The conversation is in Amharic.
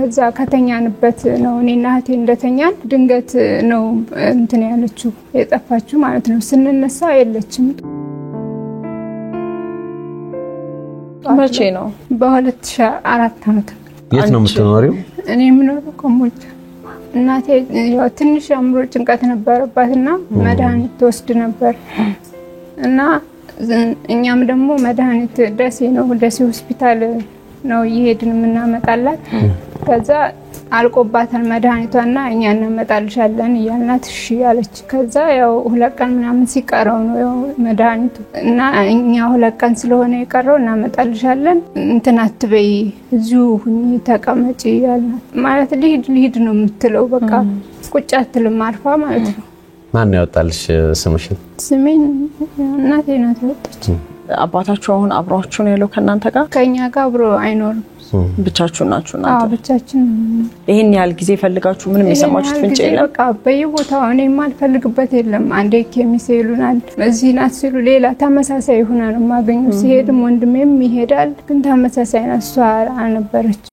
ከዛ ከተኛንበት ነው እኔና እህቴ እንደተኛን ድንገት ነው እንትን ያለችው የጠፋችው ማለት ነው ስንነሳ የለችም መቼ ነው በ2004 ዓመት የት ነው የምትኖሪው እኔ ምኖረው ኮምቦልቻ እናቴ ያው ትንሽ አምሮ ጭንቀት ነበረባትና መድኃኒት ተወስድ ነበር እና እኛም ደግሞ መድኃኒት ደሴ ሆስፒታል ነው ይሄድን ምናመጣላት ከዛ አልቆባታል መድኃኒቷና እኛ እናመጣልሻለን ይያልናት እሺ ያለች ከዛ ያው 2 ቀን ምናምን ሲቀረው ነው ያው መድኃኒቱ እና እኛ 2 ቀን ስለሆነ ይቀረው እናመጣልሻለን እንትን አትበይ እዚሁ ሁኚ ተቀመጪ ያልናት ማለት ልሂድ ነው የምትለው በቃ ቁጭ አትልም አርፋ ማለት ነው ማን ያወጣልሽ ስምሽን ስሜን እናቴ ናት ያወጣች አባታችሁ አሁን አብራችሁ ነው ያለው ከናንተ ጋር ከኛ ጋር አብሮ አይኖርም ብቻችሁ ናችሁ እናንተ ብቻችን ይሄን ያህል ጊዜ ፈልጋችሁ ምንም የሰማችሁት ፍንጭ የለም በቃ በየቦታው እኔ ማልፈልግበት የለም አንዴ ኬሚሴሉናል እዚህ ናት ሲሉ ሌላ ተመሳሳይ ሆነ ነው ማገኘው ሲሄድም ወንድሜም ይሄዳል ግን ተመሳሳይ ነው እሷ አልነበረች